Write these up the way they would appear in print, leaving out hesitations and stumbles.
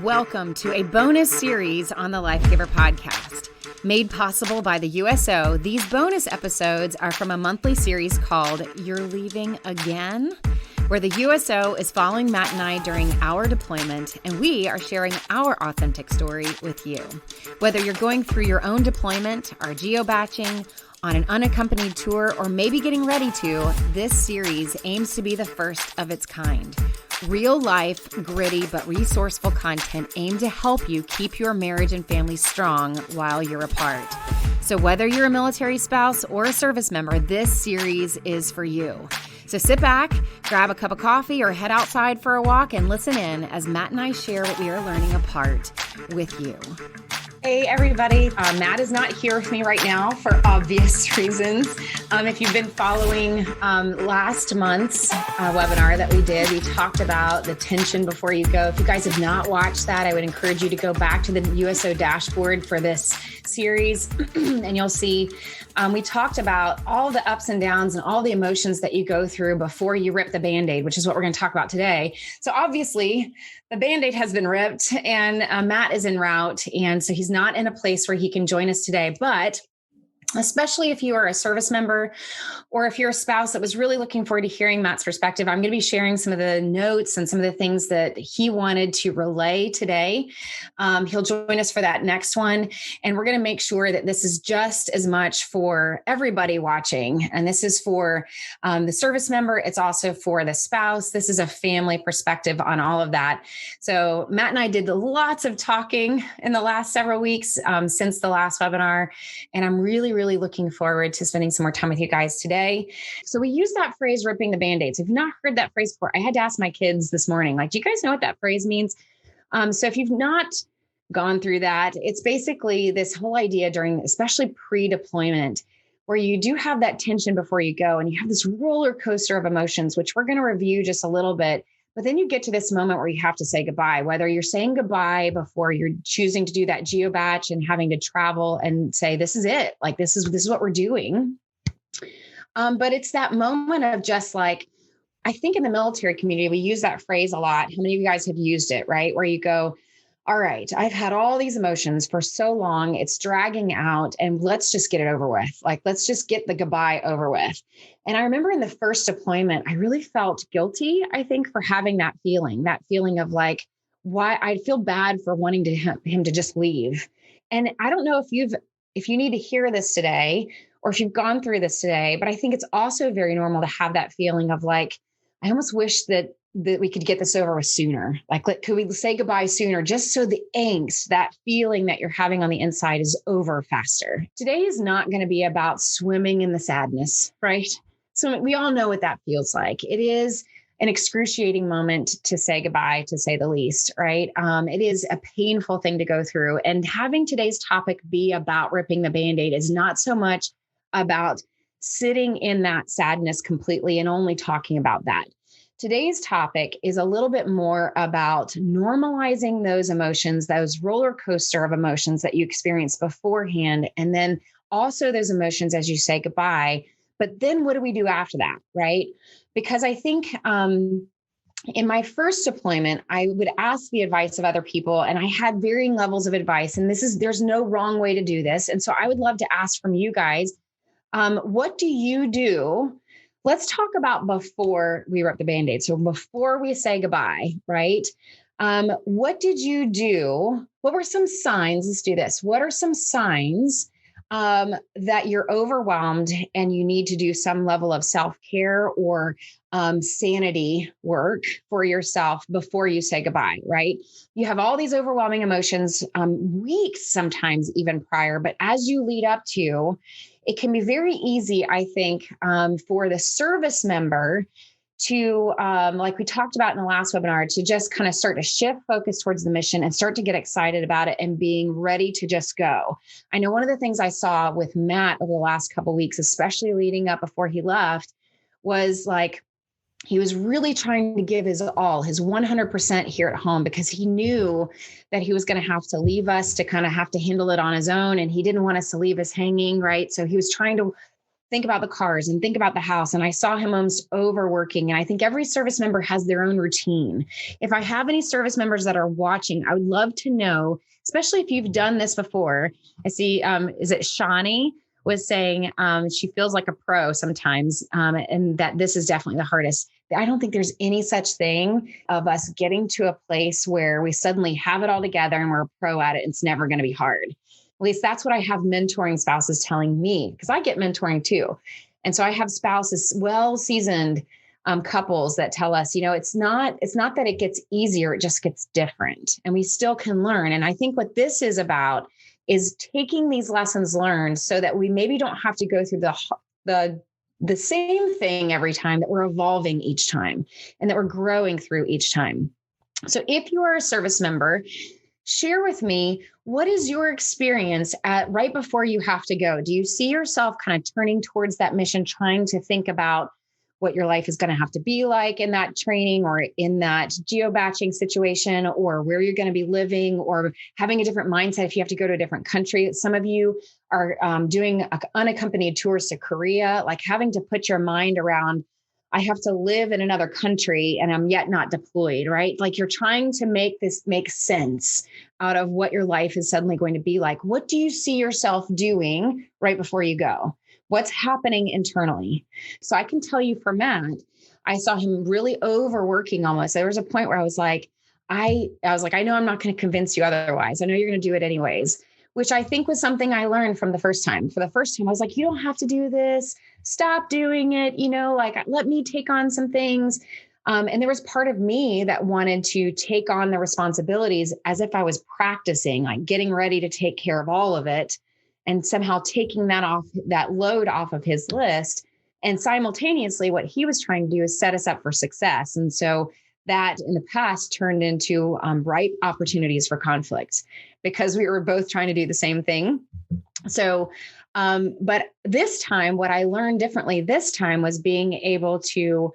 Welcome to a bonus series on the Life Giver podcast. Made possible by the USO, these bonus episodes are from a monthly series called You're Leaving Again, where the USO is following Matt and I during our deployment, and we are sharing our authentic story with you. Whether you're going through your own deployment, are geobaching, on an unaccompanied tour, or maybe getting ready to, this series aims to be the first of its kind. Real life, gritty, but resourceful content aimed to help you keep your marriage and family strong while you're apart. So whether you're a military spouse or a service member, this series is for you. So sit back, grab a cup of coffee, or head outside for a walk and listen in as Matt and I share what we are learning apart with you. Hey, everybody. Matt is not here with me right now for obvious reasons. If you've been following last month's webinar that we did, we talked about the tension before you go. If you guys have not watched that, I would encourage you to go back to the USO dashboard for this series, and you'll see we talked about all the ups and downs and all the emotions that you go through before you rip the Band-Aid, which is what we're going to talk about today. So obviously, the Band-Aid has been ripped and Matt is en route. And so he's not in a place where he can join us today, but especially if you are a service member or if you're a spouse that was really looking forward to hearing Matt's perspective, I'm going to be sharing some of the notes and some of the things that he wanted to relay today. He'll join us for that next one. And we're going to make sure that this is just as much for everybody watching. And this is for the service member. It's also for the spouse. This is a family perspective on all of that. So Matt and I did lots of talking in the last several weeks since the last webinar. And I'm really looking forward to spending some more time with you guys today. So we use that phrase, ripping the Band-Aids. If you've not heard that phrase before, I had to ask my kids this morning, like, do you guys know what that phrase means? So if you've not gone through that, it's basically this whole idea during, especially pre-deployment, where you do have that tension before you go and you have this roller coaster of emotions, which we're going to review just a little bit. But then you get to this moment where you have to say goodbye, whether you're saying goodbye before you're choosing to do that geobatch and having to travel and say, this is it. Like, this is what we're doing. But it's that moment of just like, I think in the military community, we use that phrase a lot. How many of you guys have used it, right? Where you go, all right, I've had all these emotions for so long, it's dragging out, and let's just get it over with. Like, let's just get the goodbye over with. And I remember in the first deployment, I really felt guilty, I think, for having that feeling of like, why I feel bad for wanting him to just leave. And I don't know if you need to hear this today, or if you've gone through this today, but I think it's also very normal to have that feeling of like, I almost wish that we could get this over with sooner. Like, could we say goodbye sooner, just so the angst, that feeling that you're having on the inside, is over faster. Today is not going to be about swimming in the sadness, right? So we all know what that feels like. It is an excruciating moment to say goodbye, to say the least, right? It is a painful thing to go through. And having today's topic be about ripping the Band-Aid is not so much about sitting in that sadness completely and only talking about that. Today's topic is a little bit more about normalizing those emotions, those roller coaster of emotions that you experienced beforehand, and then also those emotions as you say goodbye. But then what do we do after that, right? Because I think in my first deployment, I would ask the advice of other people, and I had varying levels of advice. And there's no wrong way to do this. And so I would love to ask from you guys, what do you do? Let's talk about before we rip the Band-Aid. So before we say goodbye, right? What did you do? What were some signs? Let's do this. What are some signs that you're overwhelmed and you need to do some level of self-care or sanity work for yourself before you say goodbye, right? You have all these overwhelming emotions, weeks, sometimes even prior, but as you lead up to, it can be very easy, I think, for the service member to, like we talked about in the last webinar, to just kind of start to shift focus towards the mission and start to get excited about it and being ready to just go. I know one of the things I saw with Matt over the last couple of weeks, especially leading up before he left, was like, he was really trying to give his all, his 100% here at home, because he knew that he was going to have to leave us to kind of have to handle it on his own. And he didn't want us to leave us hanging, right? So he was trying to think about the cars and think about the house. And I saw him almost overworking. And I think every service member has their own routine. If I have any service members that are watching, I would love to know, especially if you've done this before. I see, is it Shawnee was saying she feels like a pro sometimes, and that this is definitely the hardest. I don't think there's any such thing of us getting to a place where we suddenly have it all together and we're a pro at it. It's never going to be hard. At least that's what I have mentoring spouses telling me, because I get mentoring too. And so I have spouses, well-seasoned couples that tell us, it's not that it gets easier, it just gets different, and we still can learn. And I think what this is about is taking these lessons learned so that we maybe don't have to go through the same thing every time, that we're evolving each time and that we're growing through each time. So if you are a service member, share with me, what is your experience at right before you have to go? Do you see yourself kind of turning towards that mission, trying to think about what your life is going to have to be like in that training or in that geobaching situation, or where you're going to be living, or having a different mindset if you have to go to a different country? Some of you are doing unaccompanied tours to Korea, like having to put your mind around, I have to live in another country and I'm yet not deployed, right? Like you're trying to make this make sense out of what your life is suddenly going to be like. What do you see yourself doing right before you go? What's happening internally? So I can tell you for Matt, I saw him really overworking almost. There was a point where I was like, I know I'm not going to convince you otherwise. I know you're going to do it anyways, which I think was something I learned from the first time. For the first time, I was like, you don't have to do this. Stop doing it. Like let me take on some things. And there was part of me that wanted to take on the responsibilities as if I was practicing, like getting ready to take care of all of it, and somehow taking that load off of his list. And simultaneously, what he was trying to do is set us up for success. And so that in the past turned into ripe opportunities for conflict, because we were both trying to do the same thing. So, but this time, what I learned differently this time was being able to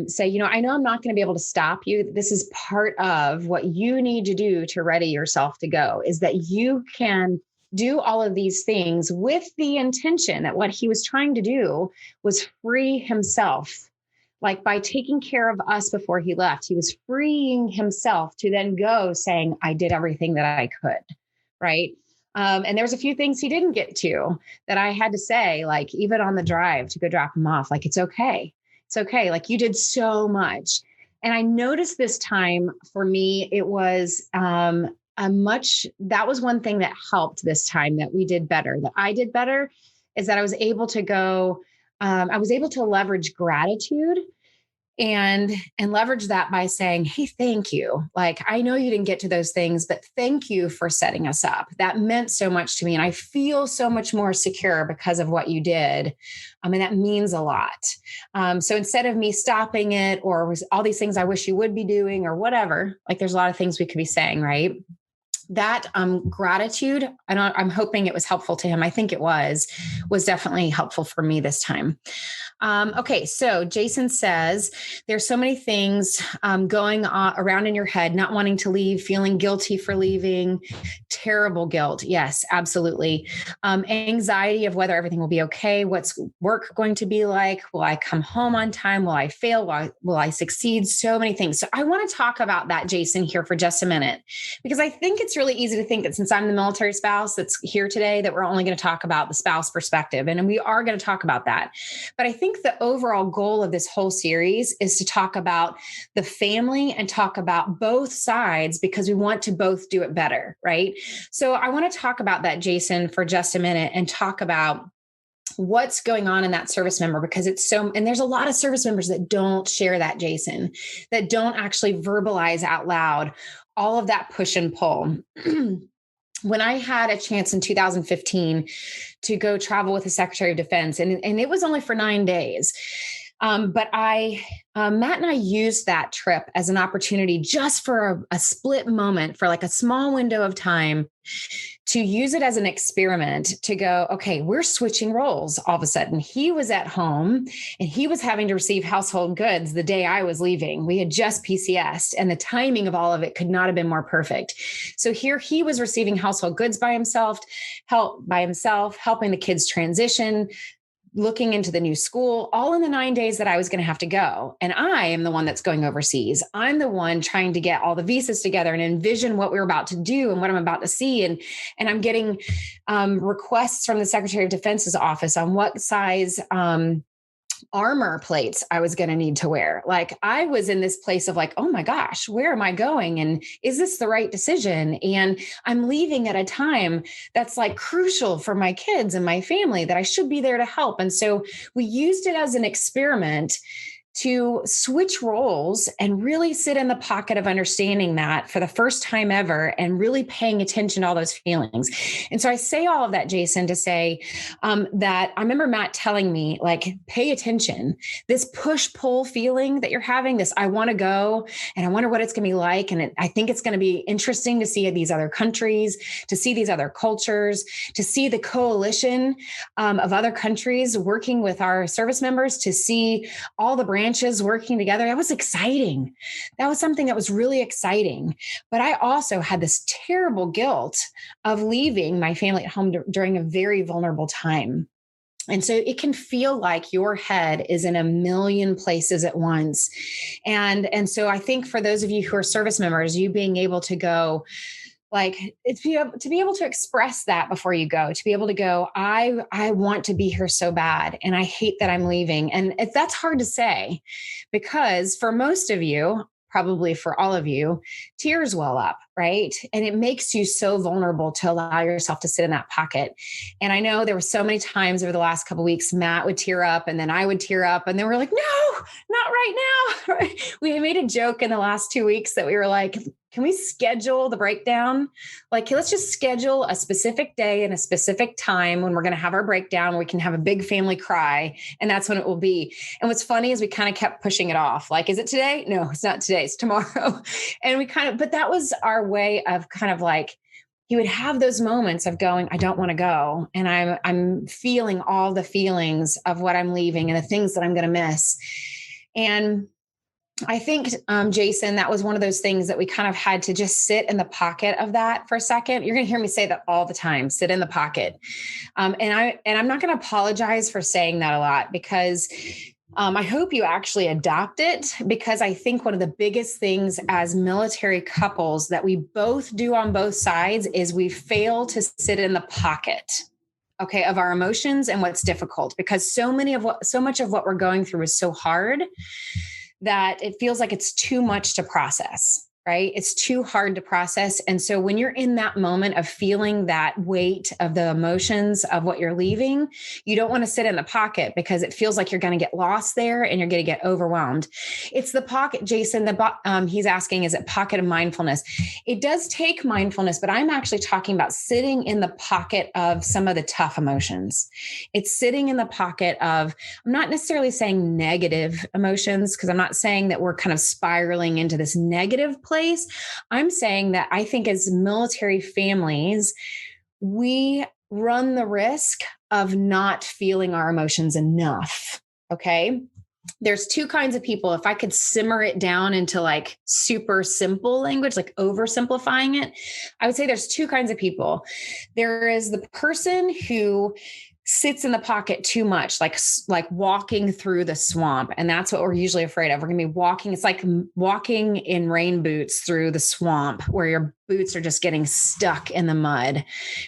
say, I know I'm not going to be able to stop you. This is part of what you need to do to ready yourself to go, is that you can do all of these things with the intention that what he was trying to do was free himself. Like by taking care of us before he left, he was freeing himself to then go saying, I did everything that I could. Right. And there's a few things he didn't get to that I had to say, like even on the drive to go drop him off, like, it's okay. It's okay. Like you did so much. And I noticed this time for me, it was, that was one thing that helped this time, that we did better, that I did better, is that I was able to go, I was able to leverage gratitude and leverage that by saying, hey, thank you. Like, I know you didn't get to those things, but thank you for setting us up. That meant so much to me. And I feel so much more secure because of what you did. I mean, that means a lot. So instead of me stopping it, or was all these things I wish you would be doing or whatever, like there's a lot of things we could be saying, right? That gratitude, I'm hoping it was helpful to him. I think it was definitely helpful for me this time. Okay. So Jason says, there's so many things going on around in your head, not wanting to leave, feeling guilty for leaving, terrible guilt. Yes, absolutely. Anxiety of whether everything will be okay. What's work going to be like? Will I come home on time? Will I fail? Will I succeed? So many things. So I want to talk about that, Jason, here for just a minute, because I think it's really easy to think that since I'm the military spouse that's here today, that we're only going to talk about the spouse perspective. And we are going to talk about that. But I think the overall goal of this whole series is to talk about the family and talk about both sides, because we want to both do it better, right? So I want to talk about that, Jason, for just a minute, and talk about what's going on in that service member, because and there's a lot of service members that don't share that, Jason, that don't actually verbalize out loud all of that push and pull. When I had a chance in 2015 to go travel with the Secretary of Defense, and it was only for 9 days, but Matt and I used that trip as an opportunity just for a split moment, for like a small window of time, to use it as an experiment to go, okay, we're switching roles. All of a sudden, he was at home and he was having to receive household goods the day I was leaving. We had just PCS'd, and the timing of all of it could not have been more perfect. So here he was receiving household goods by himself, helping the kids transition, looking into the new school, all in the 9 days that I was going to have to go. And I am the one that's going overseas. I'm the one trying to get all the visas together and envision what we were about to do and what I'm about to see. And I'm getting requests from the Secretary of Defense's office on what size armor plates I was going to need to wear. Like, I was in this place of like, oh my gosh, where am I going? And is this the right decision? And I'm leaving at a time that's like crucial for my kids and my family that I should be there to help. And so we used it as an experiment to switch roles and really sit in the pocket of understanding that for the first time ever and really paying attention to all those feelings. And so I say all of that, Jason, to say that I remember Matt telling me, like, pay attention. This push-pull feeling that you're having, this I want to go and I wonder what it's going to be like. And I think it's going to be interesting to see these other countries, to see these other cultures, to see the coalition of other countries working with our service members, to see all the branches working together. That was exciting. That was something that was really exciting. But I also had this terrible guilt of leaving my family at home during a very vulnerable time. And so it can feel like your head is in a million places at once. And so I think for those of you who are service members, you being able to go, like, to be able to express that before you go, to be able to go, I want to be here so bad. And I hate that I'm leaving. And that's hard to say, because for most of you, probably for all of you, tears well up, right? And it makes you so vulnerable to allow yourself to sit in that pocket. And I know there were so many times over the last couple of weeks, Matt would tear up and then I would tear up, and then we're like, no, not right now. We made a joke in the last 2 weeks that we were like, can we schedule the breakdown? Like, let's just schedule a specific day and a specific time when we're going to have our breakdown, where we can have a big family cry. And that's when it will be. And what's funny is we kind of kept pushing it off. Like, is it today? No, it's not today. It's tomorrow. And but that was our way of kind of like, he would have those moments of going, I don't want to go. And I'm feeling all the feelings of what I'm leaving and the things that I'm going to miss. And I think, Jason, that was one of those things that we kind of had to just sit in the pocket of that for a second. You're going to hear me say that all the time, sit in the pocket. And I'm not going to apologize for saying that a lot, because I hope you actually adopt it, because I think one of the biggest things as military couples that we both do on both sides is we fail to sit in the pocket, okay, of our emotions and what's difficult, because so much of what we're going through is so hard that it feels like it's too much to process, right? It's too hard to process. And so when you're in that moment of feeling that weight of the emotions of what you're leaving, you don't want to sit in the pocket, because it feels like you're going to get lost there and you're going to get overwhelmed. It's the pocket, Jason, he's asking, is it pocket of mindfulness? It does take mindfulness, but I'm actually talking about sitting in the pocket of some of the tough emotions. It's sitting in the pocket of, I'm not necessarily saying negative emotions, because I'm not saying that we're kind of spiraling into this negative place. I'm saying that I think as military families, we run the risk of not feeling our emotions enough. Okay. There's two kinds of people. If I could simmer it down into like super simple language, like oversimplifying it, I would say there's two kinds of people. There is the person who sits in the pocket too much, like walking through the swamp. And that's what we're usually afraid of. We're going to be walking. It's like walking in rain boots through the swamp, where your boots are just getting stuck in the mud,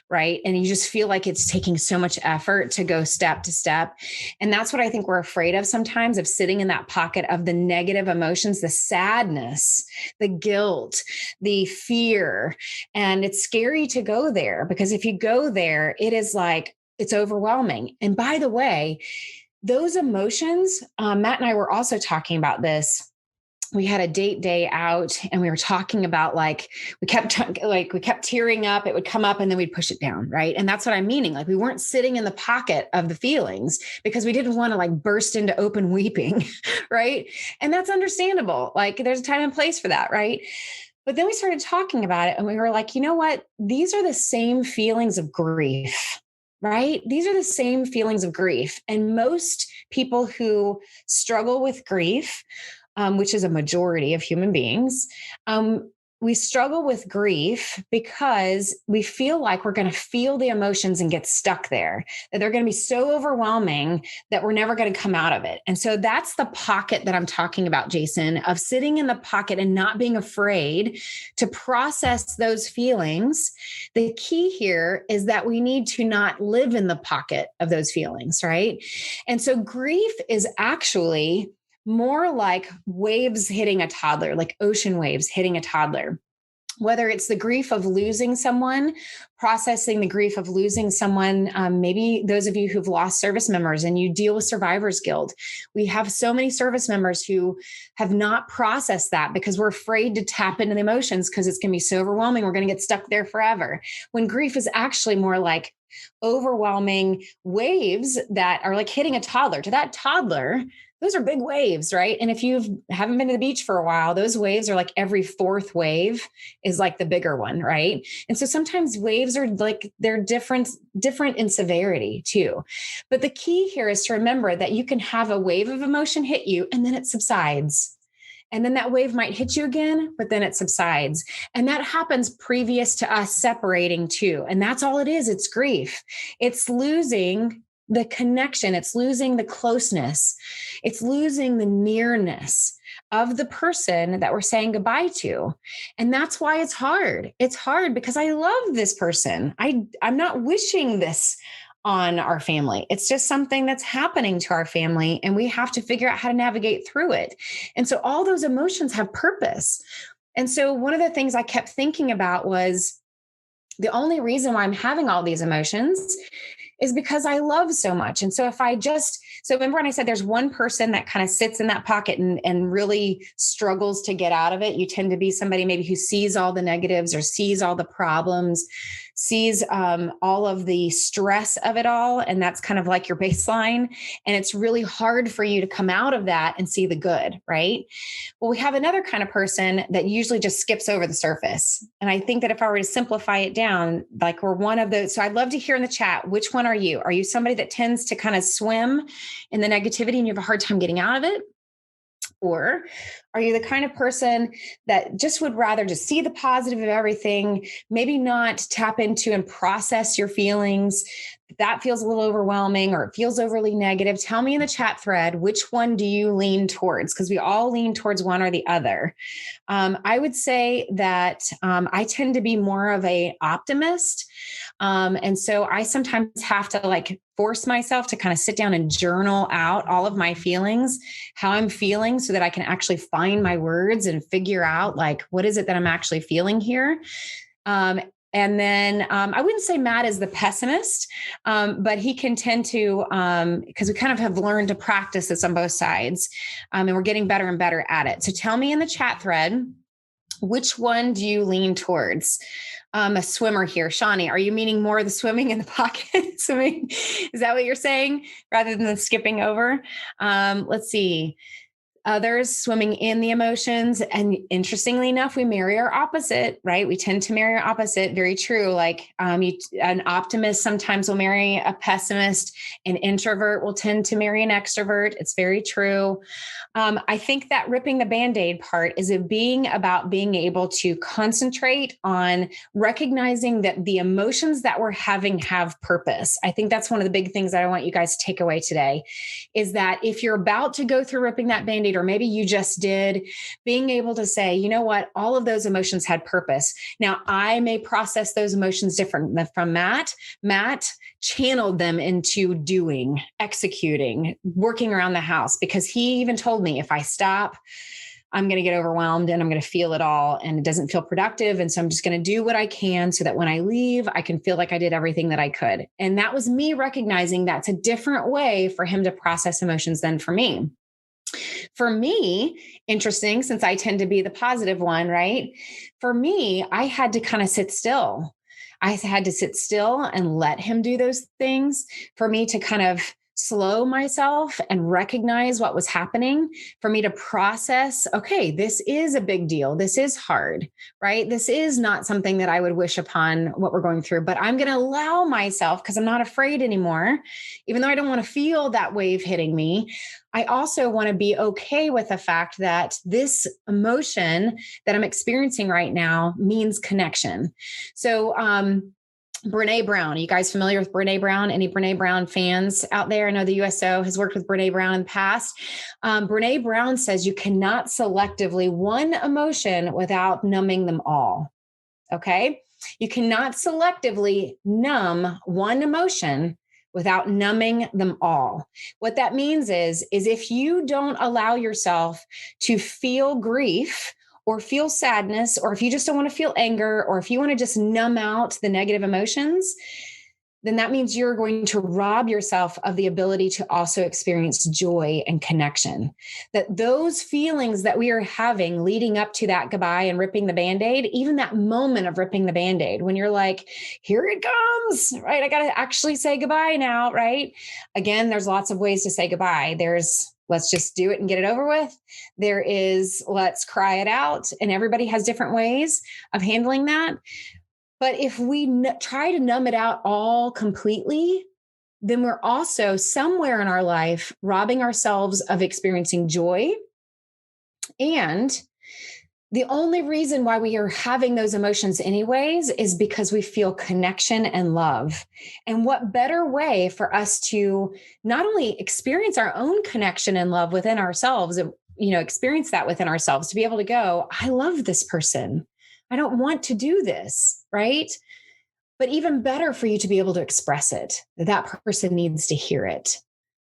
right? And you just feel like it's taking so much effort to go step to step. And that's what I think we're afraid of sometimes, of sitting in that pocket of the negative emotions, the sadness, the guilt, the fear. And it's scary to go there, because if you go there, it is like, it's overwhelming. And by the way, those emotions, Matt and I were also talking about this. We had a date day out, and we were talking about we kept tearing up. It would come up and then we'd push it down. Right. And that's what I'm meaning. Like, we weren't sitting in the pocket of the feelings because we didn't want to burst into open weeping. Right. And that's understandable. Like, there's a time and place for that. Right. But then we started talking about it, and we were like, you know what? These are the same feelings of grief. Right? These are the same feelings of grief. And most people who struggle with grief, which is a majority of human beings, we struggle with grief because we feel like we're going to feel the emotions and get stuck there, that they're going to be so overwhelming that we're never going to come out of it. And so that's the pocket that I'm talking about, Jason, of sitting in the pocket and not being afraid to process those feelings. The key here is that we need to not live in the pocket of those feelings, right? And so grief is actually more like waves hitting a toddler, like ocean waves hitting a toddler. Whether it's the grief of losing someone, processing the grief of losing someone, maybe those of you who've lost service members and you deal with survivor's guilt. We have so many service members who have not processed that because we're afraid to tap into the emotions because it's going to be so overwhelming. We're going to get stuck there forever. When grief is actually more like overwhelming waves that are like hitting a toddler. To that toddler, those are big waves, right? And if you haven't been to the beach for a while, those waves are like every fourth wave is like the bigger one, right? And so sometimes waves are like, they're different in severity too. But the key here is to remember that you can have a wave of emotion hit you and then it subsides. And then that wave might hit you again, but then it subsides. And that happens previous to us separating too. And that's all it is. It's grief. It's losing the connection. It's losing the closeness. It's losing the nearness of the person that we're saying goodbye to. And that's why it's hard. It's hard because I love this person. I'm not wishing this on our family. It's just something that's happening to our family, and we have to figure out how to navigate through it. And so all those emotions have purpose. And so one of the things I kept thinking about was the only reason why I'm having all these emotions is because I love so much. And so so remember when I said there's one person that kind of sits in that pocket and really struggles to get out of it, you tend to be somebody maybe who sees all the negatives or sees all the problems, sees all of the stress of it all. And that's kind of like your baseline. And it's really hard for you to come out of that and see the good, right? Well, we have another kind of person that usually just skips over the surface. And I think that if I were to simplify it down, like we're one of those. So I'd love to hear in the chat, which one are you? Are you somebody that tends to kind of swim in the negativity and you have a hard time getting out of it? Or are you the kind of person that just would rather just see the positive of everything, maybe not tap into and process your feelings? That feels a little overwhelming or it feels overly negative. Tell me in the chat thread, which one do you lean towards? Because we all lean towards one or the other. I would say that I tend to be more of an optimist. And so I sometimes have to like force myself to kind of sit down and journal out all of my feelings, how I'm feeling, so that I can actually find my words and figure out like, what is it that I'm actually feeling here? And then I wouldn't say Matt is the pessimist, but he can tend to, because we kind of have learned to practice this on both sides, and we're getting better and better at it. So tell me in the chat thread, which one do you lean towards? A swimmer here. Shawnee, are you meaning more of the swimming in the pocket? Swimming? Is that what you're saying rather than the skipping over? Let's see. Others swimming in the emotions. And interestingly enough, we marry our opposite, right? We tend to marry our opposite. Very true. Like an optimist sometimes will marry a pessimist. An introvert will tend to marry an extrovert. It's very true. I think that ripping the Band-Aid part is about being able to concentrate on recognizing that the emotions that we're having have purpose. I think that's one of the big things that I want you guys to take away today is that if you're about to go through ripping that Band-Aid, or maybe you just did, being able to say, you know what, all of those emotions had purpose. Now, I may process those emotions different from Matt. Matt channeled them into doing, executing, working around the house, because he even told me if I stop, I'm going to get overwhelmed and I'm going to feel it all and it doesn't feel productive. And so I'm just going to do what I can so that when I leave, I can feel like I did everything that I could. And that was me recognizing that's a different way for him to process emotions than for me. For me, interesting, since I tend to be the positive one, right? For me, I had to kind of sit still. I had to sit still and let him do those things for me to kind of slow myself and recognize what was happening, for me to process, okay, this is a big deal. This is hard, right? This is not something that I would wish upon what we're going through, but I'm going to allow myself, because I'm not afraid anymore, even though I don't want to feel that wave hitting me. I also want to be okay with the fact that this emotion that I'm experiencing right now means connection. So, Brene Brown. Are you guys familiar with Brene Brown? Any Brene Brown fans out there? I know the USO has worked with Brene Brown in the past. Brene Brown says you cannot selectively one emotion without numbing them all. Okay. You cannot selectively numb one emotion without numbing them all. What that means is if you don't allow yourself to feel grief or feel sadness, or if you just don't want to feel anger, or if you want to just numb out the negative emotions, then that means you're going to rob yourself of the ability to also experience joy and connection. That those feelings that we are having leading up to that goodbye and ripping the Band-Aid, even that moment of ripping the Band-Aid, when you're like, here it comes, right? I got to actually say goodbye now, right? Again, there's lots of ways to say goodbye. There's let's just do it and get it over with. There is let's cry it out. And everybody has different ways of handling that. But if we try to numb it out all completely, then we're also somewhere in our life robbing ourselves of experiencing joy. And the only reason why we are having those emotions anyways is because we feel connection and love. And what better way for us to not only experience our own connection and love within ourselves, experience that within ourselves, to be able to go, I love this person. I don't want to do this, right? But even better for you to be able to express it. That person needs to hear it.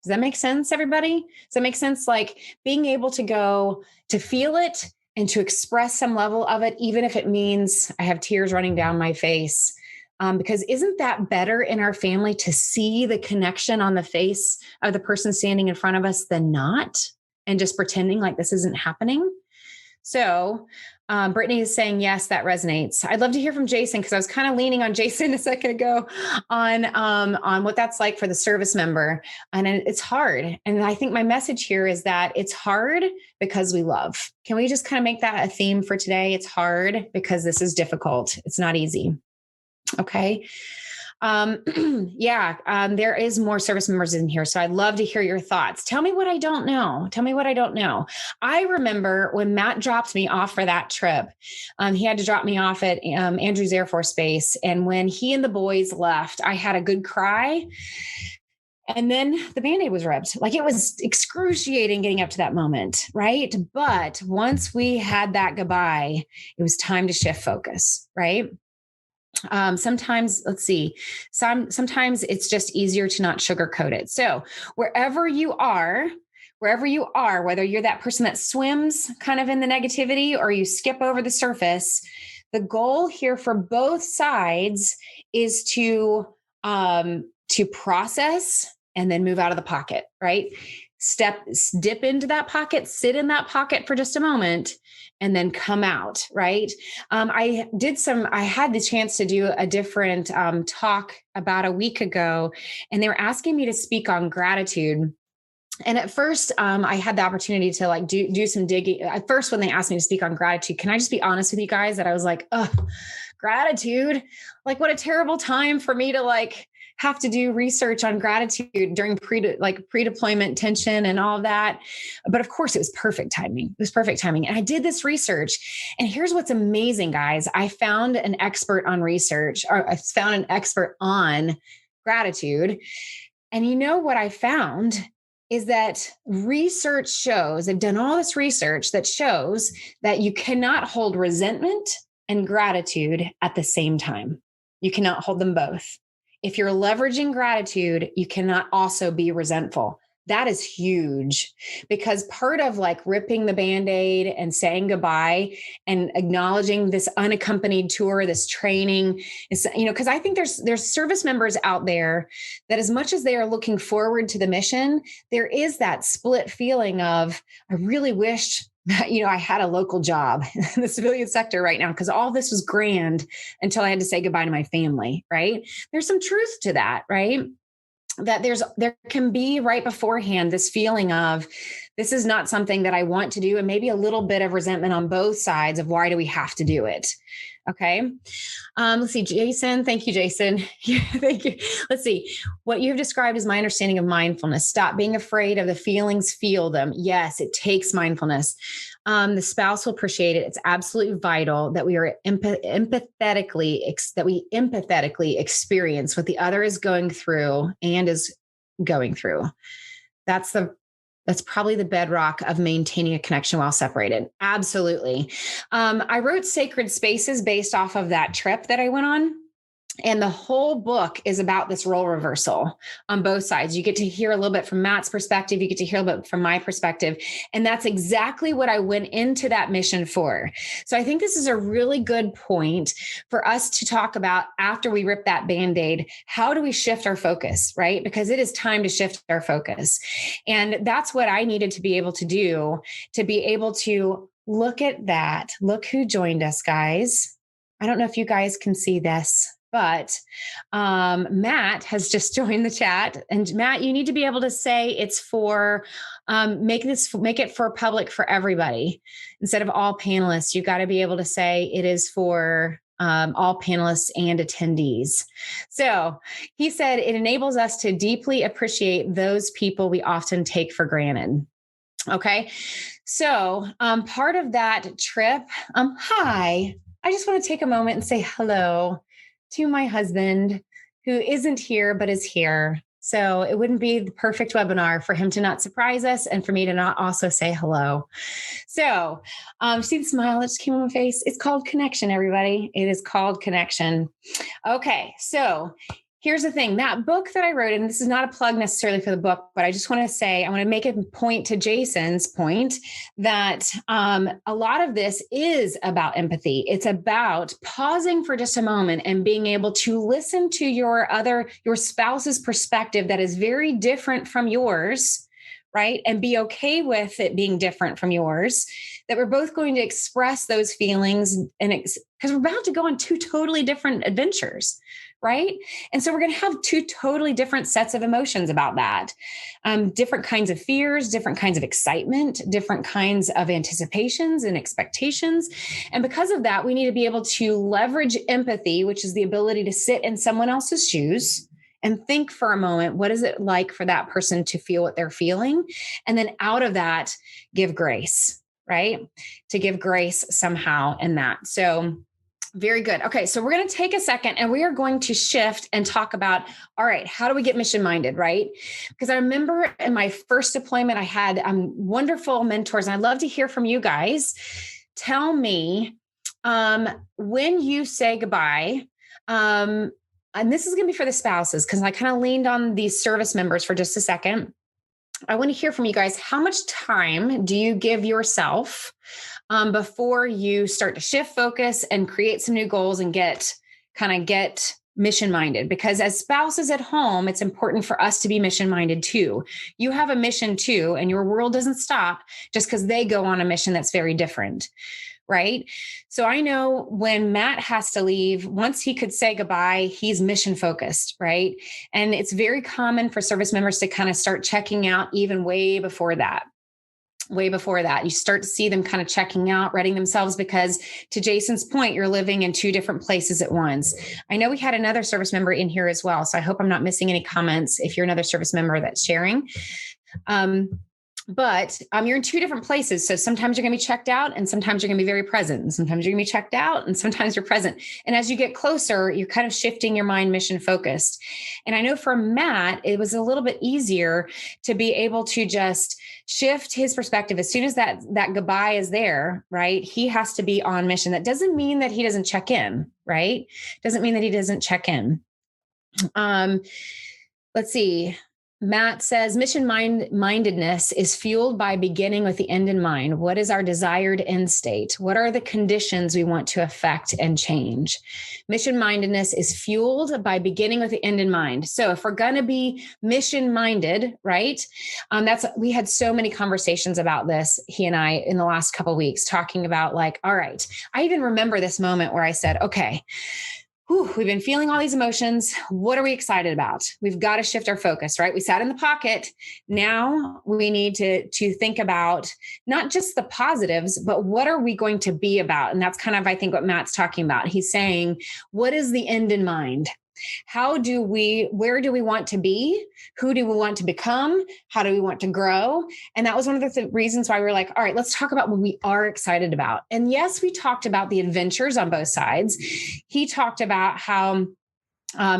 Does that make sense, everybody? Does that make sense? Like being able to go to feel it and to express some level of it, even if it means I have tears running down my face. Because isn't that better in our family to see the connection on the face of the person standing in front of us than not, and just pretending like this isn't happening? So Brittany is saying, yes, that resonates. I'd love to hear from Jason, because I was kind of leaning on Jason a second ago on what that's like for the service member. And it's hard. And I think my message here is that it's hard because we love. Can we just kind of make that a theme for today? It's hard because this is difficult. It's not easy. Okay. There is more service members in here. So I'd love to hear your thoughts. Tell me what I don't know. I remember when Matt dropped me off for that trip, he had to drop me off at Andrews Air Force Base. And when he and the boys left, I had a good cry. And then the Band-Aid was ripped. Like, it was excruciating getting up to that moment, right? But once we had that goodbye, it was time to shift focus, right? Sometimes it's just easier to not sugarcoat it. So wherever you are, whether you're that person that swims kind of in the negativity or you skip over the surface, the goal here for both sides is to process and then move out of the pocket, right? Dip into that pocket, sit in that pocket for just a moment, and then come out, right? I had the chance to do a different talk about a week ago, and they were asking me to speak on gratitude. And at first, I had the opportunity to do some digging. At first, when they asked me to speak on gratitude, can I just be honest with you guys that I was like, oh, gratitude, like what a terrible time for me to have to do research on gratitude during pre-deployment tension and all of that. But of course, it was perfect timing. And I did this research. And here's what's amazing, guys. I found an expert on gratitude. And you know what I found is that research shows, they've done all this research that shows that you cannot hold resentment and gratitude at the same time. You cannot hold them both. If you're leveraging gratitude, you cannot also be resentful. That is huge, because part of ripping the Band-Aid and saying goodbye and acknowledging this unaccompanied tour, this training is, because I think there's service members out there that, as much as they are looking forward to the mission, there is that split feeling of, I really wish I had a local job in the civilian sector right now, because all this was grand until I had to say goodbye to my family, right? There's some truth to that, right? that there can be right beforehand this feeling of, this is not something that I want to do, and maybe a little bit of resentment on both sides of, why do we have to do it? Okay. Let's see, Jason. Thank you, Jason. Thank you. Let's see. What you've described is my understanding of mindfulness. Stop being afraid of the feelings, feel them. Yes, it takes mindfulness. The spouse will appreciate it. It's absolutely vital that we are empathetically experience what the other is going through and is going through. That's probably the bedrock of maintaining a connection while separated. Absolutely. I wrote Sacred Spaces based off of that trip that I went on. And the whole book is about this role reversal on both sides. You get to hear a little bit from Matt's perspective. You get to hear a little bit from my perspective. And that's exactly what I went into that mission for. So I think this is a really good point for us to talk about after we rip that Band-Aid. How do we shift our focus, right? Because it is time to shift our focus. And that's what I needed to be able to do, to be able to look at that. Look who joined us, guys. I don't know if you guys can see this, but Matt has just joined the chat. And Matt, you need to be able to say it's for, make it for public for everybody. Instead of all panelists, you got to be able to say it is for all panelists and attendees. So he said, it enables us to deeply appreciate those people we often take for granted. Okay. So part of that trip, hi, I just want to take a moment and say hello to my husband, who isn't here, but is here. So it wouldn't be the perfect webinar for him to not surprise us and for me to not also say hello. So see the smile that just came on my face? It's called connection, everybody. It is called connection. Okay, so here's the thing. That book that I wrote, and this is not a plug necessarily for the book, but I just want to say, I want to make a point to Jason's point that a lot of this is about empathy. It's about pausing for just a moment and being able to listen to your spouse's perspective that is very different from yours, right? And be okay with it being different from yours, that we're both going to express those feelings, and because we're about to go on two totally different adventures, right? And so we're going to have two totally different sets of emotions about that. Different kinds of fears, different kinds of excitement, different kinds of anticipations and expectations. And because of that, we need to be able to leverage empathy, which is the ability to sit in someone else's shoes and think for a moment, what is it like for that person to feel what they're feeling? And then out of that, give grace, right? To give grace somehow in that. So very good. Okay. So we're going to take a second and we are going to shift and talk about, all right, how do we get mission minded, right? Because I remember in my first deployment, I had wonderful mentors, and I'd love to hear from you guys. Tell me when you say goodbye, and this is going to be for the spouses, because I kind of leaned on these service members for just a second. I want to hear from you guys. How much time do you give yourself before you start to shift focus and create some new goals and get mission minded? Because as spouses at home, it's important for us to be mission minded too. You have a mission too, and your world doesn't stop just because they go on a mission that's very different. Right. So I know when Matt has to leave, once he could say goodbye, he's mission focused. Right. And it's very common for service members to kind of start checking out even way before that. You start to see them kind of checking out, readying themselves, because to Jason's point, you're living in two different places at once. I know we had another service member in here as well, so I hope I'm not missing any comments if you're another service member that's sharing. But you're in two different places. So sometimes you're going to be checked out and sometimes you're going to be very present. And sometimes you're going to be checked out and sometimes you're present. And as you get closer, you're kind of shifting your mind mission focused. And I know for Matt, it was a little bit easier to be able to just shift his perspective. As soon as that goodbye is there, right? He has to be on mission. That doesn't mean that he doesn't check in, right? Doesn't mean that he doesn't check in. Let's see. Matt says, mission-mindedness is fueled by beginning with the end in mind. What is our desired end state? What are the conditions we want to affect and change? Mission-mindedness is fueled by beginning with the end in mind. So if we're going to be mission-minded, right? We had so many conversations about this, he and I, in the last couple of weeks, talking about like, all right, I even remember this moment where I said, okay, we've been feeling all these emotions. What are we excited about? We've got to shift our focus, right? We sat in the pocket. Now we need to think about not just the positives, but what are we going to be about? And that's kind of, I think, what Matt's talking about. He's saying, what is the end in mind? Where do we want to be? Who do we want to become? How do we want to grow? And that was one of the reasons why we were like, all right, let's talk about what we are excited about. And yes, we talked about the adventures on both sides. He talked about how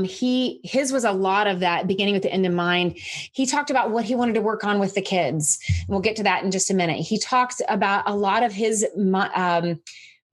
his was a lot of that beginning with the end in mind. He talked about what he wanted to work on with the kids. And we'll get to that in just a minute. He talked about a lot of his,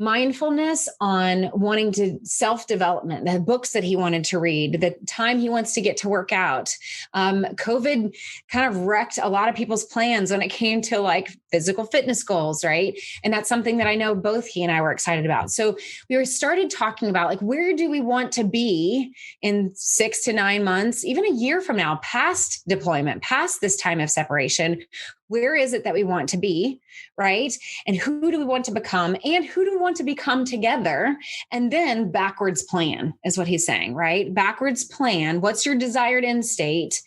mindfulness on wanting to self-development, the books that he wanted to read, the time he wants to get to work out. COVID kind of wrecked a lot of people's plans when it came to like physical fitness goals, right? And that's something that I know both he and I were excited about. So we started talking about like, where do we want to be in 6 to 9 months, even a year from now, past deployment, past this time of separation? Where is it that we want to be, right? And who do we want to become? And who do we want to become together? And then backwards plan is what he's saying, right? Backwards plan. What's your desired end state?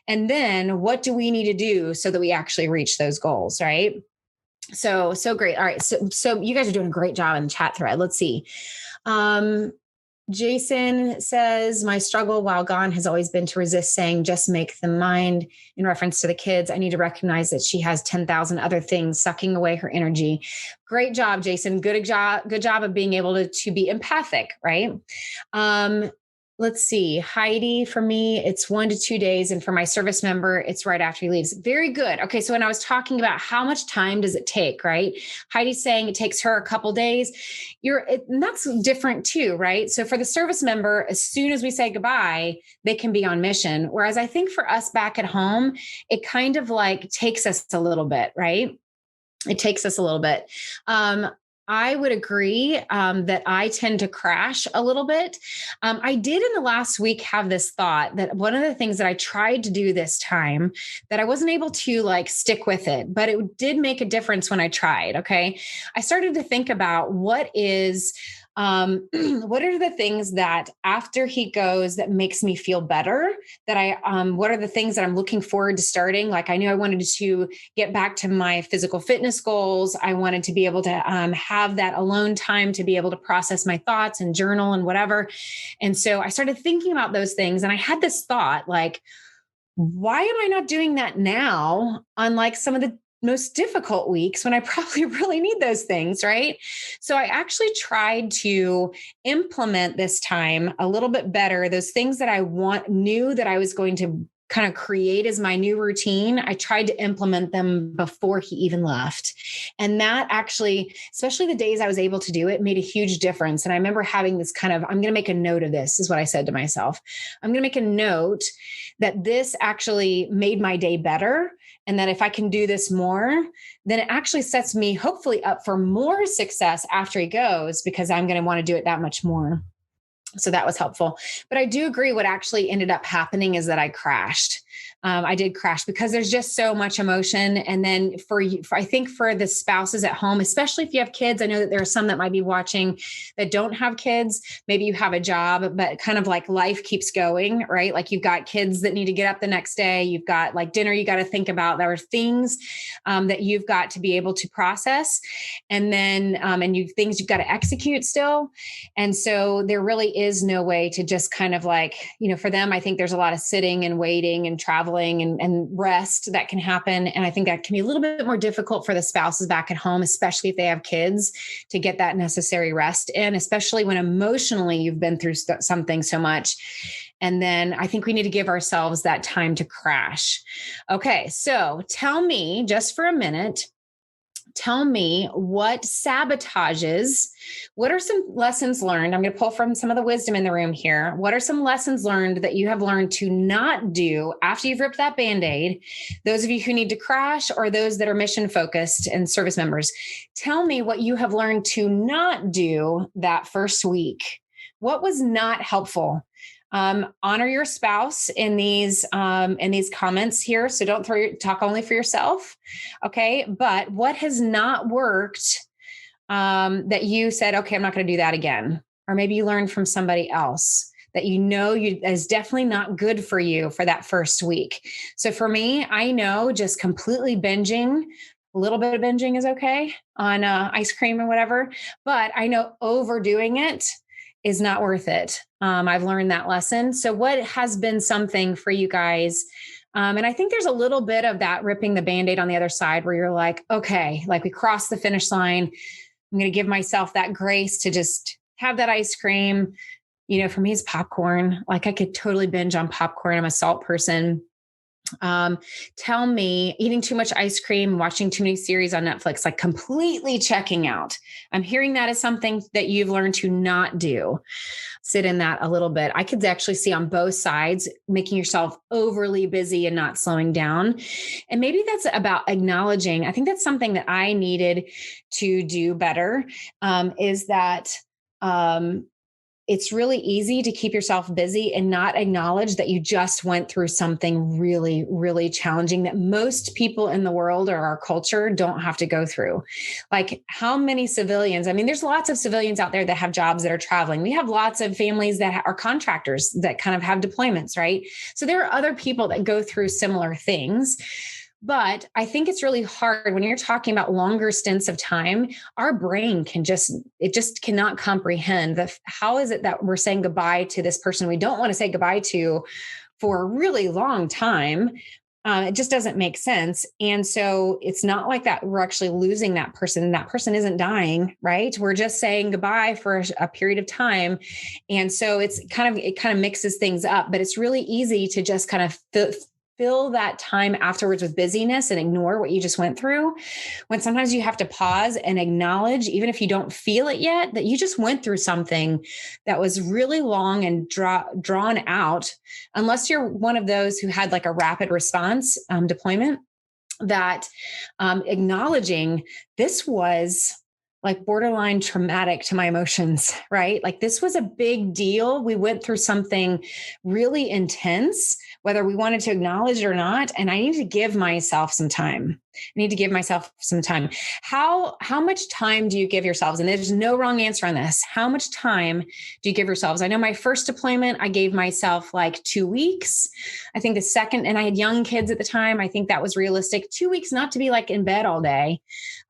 And then what do we need to do so that we actually reach those goals, right? So great. All right. So you guys are doing a great job in the chat thread. Let's see. Jason says, my struggle while gone has always been to resist saying, just make the mind, in reference to the kids. I need to recognize that she has 10,000 other things sucking away her energy. Great job, Jason. Good job of being able to be empathic, right? Let's see. Heidi, for me, it's 1 to 2 days. And for my service member, it's right after he leaves. Very good. Okay. So when I was talking about how much time does it take, right? Heidi's saying it takes her a couple days. And that's different too, right? So for the service member, as soon as we say goodbye, they can be on mission. Whereas I think for us back at home, it kind of like takes us a little bit, right? It takes us a little bit. I would agree that I tend to crash a little bit. I did in the last week have this thought that one of the things that I tried to do this time that I wasn't able to like stick with it, but it did make a difference when I tried. Okay. I started to think about what are the things that after he goes that makes me feel better, what are the things that I'm looking forward to starting? Like I knew I wanted to get back to my physical fitness goals. I wanted to be able to have that alone time to be able to process my thoughts and journal and whatever. And so I started thinking about those things. And I had this thought like, why am I not doing that now? Unlike some of the most difficult weeks when I probably really need those things, right? So I actually tried to implement this time a little bit better. Those things that I knew that I was going to kind of create as my new routine, I tried to implement them before he even left. And that actually, especially the days I was able to do it, made a huge difference. And I remember having this kind of, I'm going to make a note of this, is what I said to myself. I'm going to make a note that this actually made my day better. And that if I can do this more, then it actually sets me hopefully up for more success after he goes, because I'm going to want to do it that much more. So that was helpful. But I do agree what actually ended up happening is that I crashed. I did crash because there's just so much emotion. And then I think for the spouses at home, especially if you have kids, I know that there are some that might be watching that don't have kids. Maybe you have a job, but kind of like life keeps going, right? Like you've got kids that need to get up the next day. You've got like dinner you got to think about. There are things that you've got to be able to process. And then, things you've got to execute still. And so there really is no way to just kind of like, for them, I think there's a lot of sitting and waiting and traveling and rest that can happen. And I think that can be a little bit more difficult for the spouses back at home, especially if they have kids, to get that necessary rest in, especially when emotionally you've been through something so much. And then I think we need to give ourselves that time to crash. Okay. So tell me just for a minute, what sabotages, what are some lessons learned? I'm going to pull from some of the wisdom in the room here. What are some lessons learned that you have learned to not do after you've ripped that Band-Aid? Those of you who need to crash or those that are mission focused and service members, tell me what you have learned to not do that first week. What was not helpful? Honor your spouse in these comments here. So don't talk only for yourself. Okay. But what has not worked, that you said, okay, I'm not going to do that again. or maybe you learned from somebody else that is definitely not good for you for that first week. So for me, I know just completely binging, a little bit of binging is okay on ice cream and whatever, but I know overdoing it is not worth it. I've learned that lesson. So what has been something for you guys? And I think there's a little bit of that ripping the Band-Aid on the other side where you're like, okay, like we crossed the finish line. I'm going to give myself that grace to just have that ice cream. For me, it's popcorn. Like I could totally binge on popcorn. I'm a salt person. Tell me eating too much ice cream, watching too many series on Netflix, like completely checking out. I'm hearing that as something that you've learned to not do. Sit in that a little bit. I could actually see on both sides, making yourself overly busy and not slowing down. And maybe that's about acknowledging. I think that's something that I needed to do better, is that, it's really easy to keep yourself busy and not acknowledge that you just went through something really, really challenging that most people in the world or our culture don't have to go through. Like how many civilians? I mean, there's lots of civilians out there that have jobs that are traveling. We have lots of families that are contractors that kind of have deployments, right? So there are other people that go through similar things. But I think it's really hard when you're talking about longer stints of time. Our brain just cannot comprehend how is it that we're saying goodbye to this person we don't want to say goodbye to for a really long time. It just doesn't make sense. And so it's not like that we're actually losing that person. That person isn't dying, right? We're just saying goodbye for a period of time. And so it kind of mixes things up, but it's really easy to just kind of fill that time afterwards with busyness and ignore what you just went through, when sometimes you have to pause and acknowledge, even if you don't feel it yet, that you just went through something that was really long and drawn out, unless you're one of those who had like a rapid response deployment, that acknowledging this was like borderline traumatic to my emotions, right? Like this was a big deal. We went through something really intense, whether we wanted to acknowledge it or not. And I need to give myself some time. How much time do you give yourselves? And there's no wrong answer on this. How much time do you give yourselves? I know my first deployment, I gave myself like 2 weeks. I think the second, and I had young kids at the time. I think that was realistic. 2 weeks, not to be like in bed all day.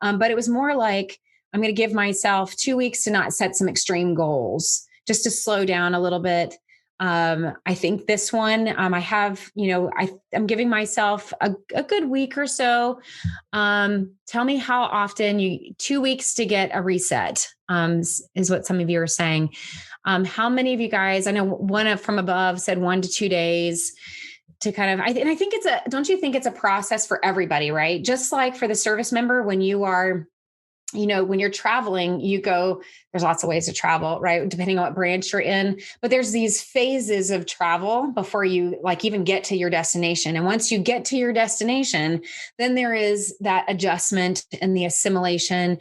But it was more like, I'm going to give myself 2 weeks to not set some extreme goals, just to slow down a little bit. I think this one, I'm giving myself a good week or so. Tell me how often 2 weeks to get a reset, is what some of you are saying. How many of you guys, I know one from above said 1 to 2 days to kind of, and I think don't you think it's a process for everybody, right? Just like for the service member, when you're traveling, there's lots of ways to travel, right? Depending on what branch you're in, but there's these phases of travel before you like even get to your destination. And once you get to your destination, then there is that adjustment and the assimilation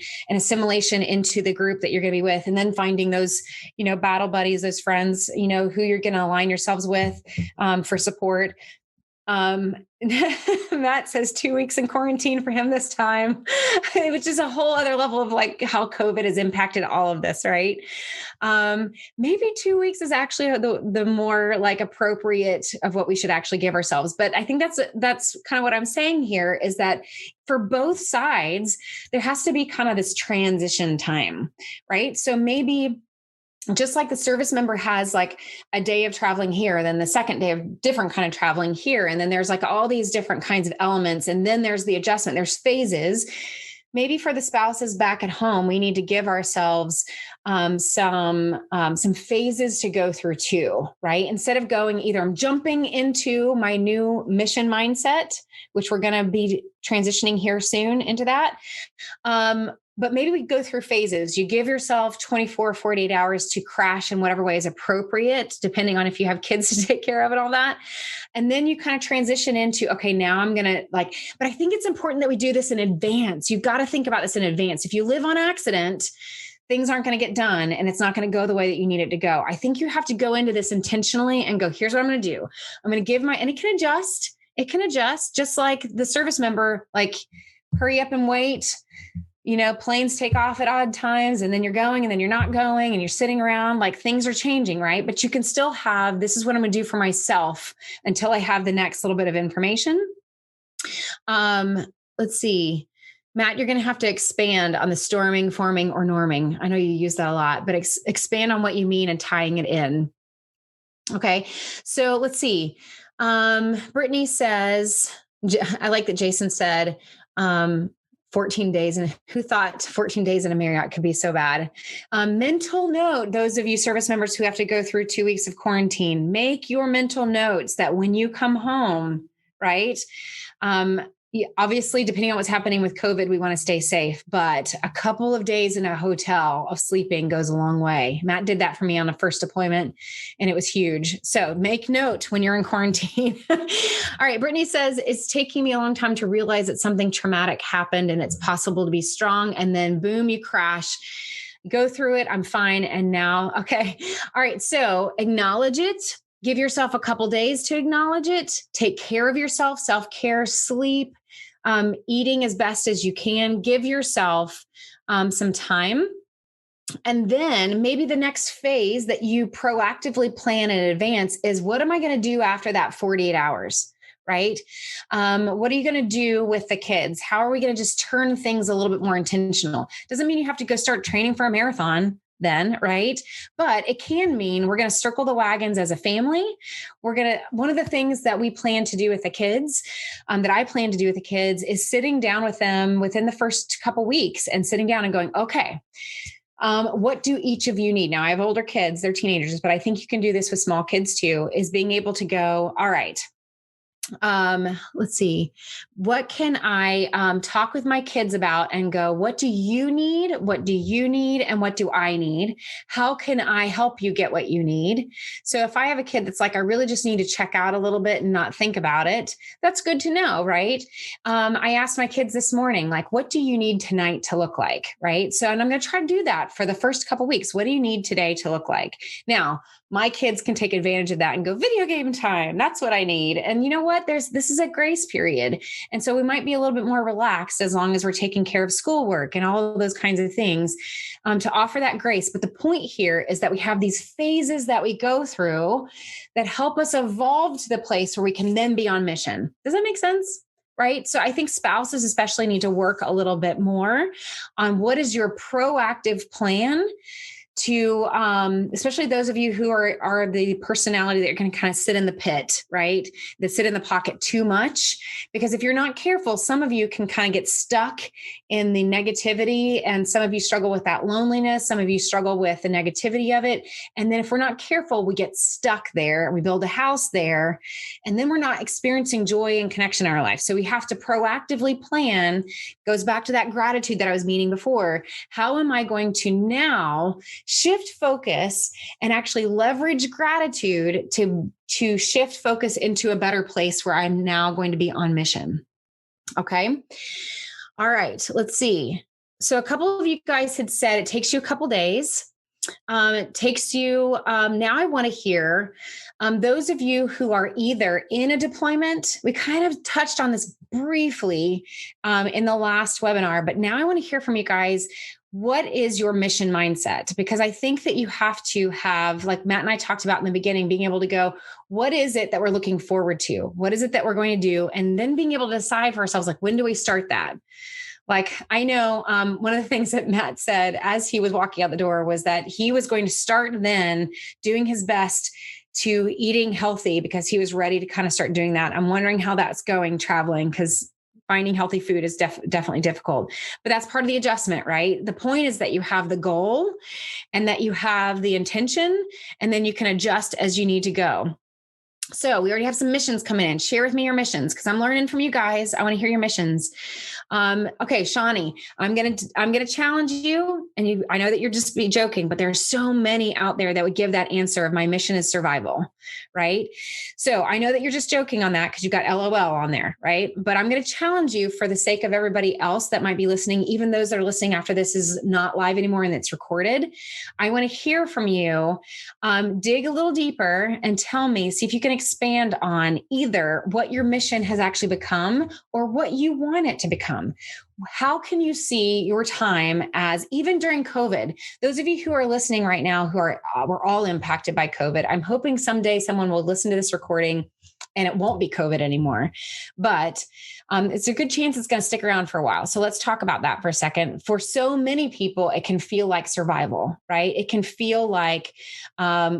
into the group that you're going to be with. And then finding those, battle buddies, those friends, who you're going to align yourselves with, for support. Matt says 2 weeks in quarantine for him this time, which is a whole other level of like how COVID has impacted all of this, right? Maybe 2 weeks is actually the more like appropriate of what we should actually give ourselves. But I think that's kind of what I'm saying here, is that for both sides, there has to be kind of this transition time, right? So maybe just like the service member has like a day of traveling here, then the second day of different kind of traveling here. And then there's like all these different kinds of elements. And then there's the adjustment, there's phases. Maybe for the spouses back at home, we need to give ourselves some phases to go through too, right? Instead of going either I'm jumping into my new mission mindset, which we're going to be transitioning here soon into that. But maybe we go through phases. You give yourself 24, 48 hours to crash in whatever way is appropriate, depending on if you have kids to take care of and all that. And then you kind of transition into, okay, now I'm going to but I think it's important that we do this in advance. You've got to think about this in advance. If you live on accident, things aren't going to get done and it's not going to go the way that you need it to go. I think you have to go into this intentionally and go, here's what I'm going to do. I'm going to give and it can adjust. It can adjust just like the service member, like hurry up and wait. planes take off at odd times and then you're going and then you're not going and you're sitting around, like things are changing, right? But you can still have, this is what I'm going to do for myself until I have the next little bit of information. Let's see. Matt, you're going to have to expand on the storming, forming, or norming. I know you use that a lot, but expand on what you mean and tying it in. Okay. So let's see. Brittany says, I like that Jason said, 14 days. And who thought 14 days in a Marriott could be so bad? Mental note, those of you service members who have to go through 2 weeks of quarantine, make your mental notes that when you come home, right? Obviously, depending on what's happening with COVID, we want to stay safe, but a couple of days in a hotel of sleeping goes a long way. Matt did that for me on a first deployment and it was huge. So make note when you're in quarantine. All right. Brittany says, it's taking me a long time to realize that something traumatic happened and it's possible to be strong. And then boom, you crash. Go through it. I'm fine. And now, okay. All right. So acknowledge it. Give yourself a couple days to acknowledge it. Take care of yourself, self-care, sleep, eating as best as you can. Give yourself some time. And then maybe the next phase that you proactively plan in advance is, what am I going to do after that 48 hours? Right? What are you going to do with the kids? How are we going to just turn things a little bit more intentional? Doesn't mean you have to go start training for a marathon then, right? But it can mean we're going to circle the wagons as a family. One of the things that we plan to do with the kids, that I plan to do with the kids, is sitting down with them within the first couple weeks and sitting down and going, okay, what do each of you need? Now I have older kids, they're teenagers, but I think you can do this with small kids too, is being able to go, all right, let's see, what can I talk with my kids about and go, what do you need? What do you need? And what do I need? How can I help you get what you need? So if I have a kid that's like, I really just need to check out a little bit and not think about it, that's good to know, right? I asked my kids this morning, like, what do you need tonight to look like? Right? So, and I'm going to try to do that for the first couple of weeks. What do you need today to look like? Now, my kids can take advantage of that and go, video game time. That's what I need. And you know what? This is a grace period. And so we might be a little bit more relaxed as long as we're taking care of schoolwork and all of those kinds of things, to offer that grace. But the point here is that we have these phases that we go through that help us evolve to the place where we can then be on mission. Does that make sense? Right? So I think spouses especially need to work a little bit more on what is your proactive plan to, especially those of you who are the personality that are going to kind of sit in the pit, right? That sit in the pocket too much. Because if you're not careful, some of you can kind of get stuck in the negativity, and some of you struggle with that loneliness. Some of you struggle with the negativity of it. And then if we're not careful, we get stuck there and we build a house there, and then we're not experiencing joy and connection in our life. So we have to proactively plan. Goes back to that gratitude that I was meaning before. How am I going to now shift focus and actually leverage gratitude to shift focus into a better place where I'm now going to be on mission? Okay. All right. Let's see. So a couple of you guys had said it takes you a couple days. It takes you, now I want to hear, those of you who are either in a deployment, we kind of touched on this briefly in the last webinar, but now I want to hear from you guys. What is your mission mindset? Because I think that you have to have, like Matt and I talked about in the beginning, being able to go, what is it that we're looking forward to? What is it that we're going to do? And then being able to decide for ourselves, like, when do we start that? Like, I know one of the things that Matt said as he was walking out the door was that he was going to start then doing his best to eating healthy because he was ready to kind of start doing that. I'm wondering how that's going traveling, because finding healthy food is definitely difficult, but that's part of the adjustment, right? The point is that you have the goal and that you have the intention, and then you can adjust as you need to go. So we already have some missions coming in. Share with me your missions, because I'm learning from you guys. I want to hear your missions. Okay, Shawnee, I'm gonna challenge you, and I know that you're just be joking, but there are so many out there that would give that answer of my mission is survival, right? So I know that you're just joking on that because you got LOL on there, right? But I'm going to challenge you for the sake of everybody else that might be listening, even those that are listening after this is not live anymore and it's recorded. I want to hear from you. Dig a little deeper and tell me, see if you can expand on either what your mission has actually become or what you want it to become. outcome. How can you see your time as, even during COVID, those of you who are listening right now, who are, we're all impacted by COVID. I'm hoping someday someone will listen to this recording and it won't be COVID anymore, but it's a good chance it's going to stick around for a while. So let's talk about that for a second. For so many people, it can feel like survival, right? It can feel like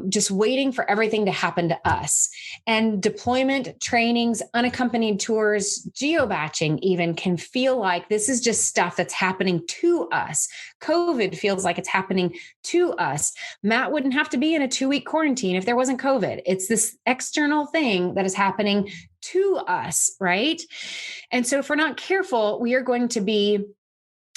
just waiting for everything to happen to us. And deployment, trainings, unaccompanied tours, geobaching even can feel like this is just stuff that's happening to us. COVID feels like it's happening to us. Matt wouldn't have to be in a 2-week quarantine if there wasn't COVID. It's this external thing that is happening to us, right? And so if we're not careful, we are going to be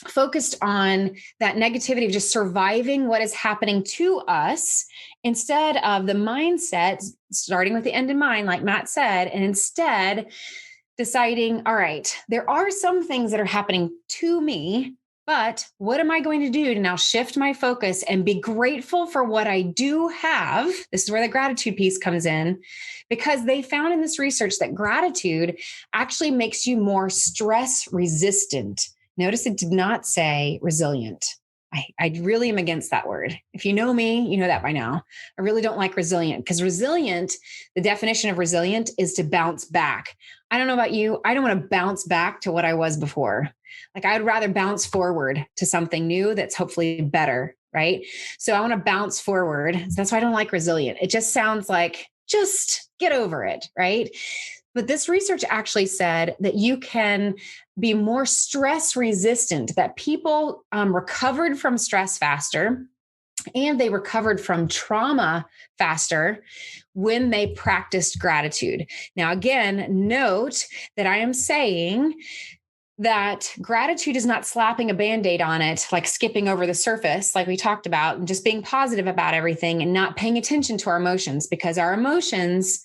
focused on that negativity of just surviving what is happening to us instead of the mindset, starting with the end in mind, like Matt said, and instead deciding, all right, there are some things that are happening to me, but what am I going to do to now shift my focus and be grateful for what I do have? This is where the gratitude piece comes in, because they found in this research that gratitude actually makes you more stress resistant. Notice it did not say resilient. I really am against that word. If you know me, you know that by now. I really don't like resilient, because resilient, the definition of resilient is to bounce back. I don't know about you. I don't want to bounce back to what I was before. Like, I'd rather bounce forward to something new that's hopefully better, right? So I want to bounce forward. So that's why I don't like resilient. It just sounds like, just get over it, right? But this research actually said that you can be more stress resistant, that people recovered from stress faster, and they recovered from trauma faster when they practiced gratitude. Now, again, note that I am saying that gratitude is not slapping a Band-Aid on it, like skipping over the surface, like we talked about, and just being positive about everything and not paying attention to our emotions, because our emotions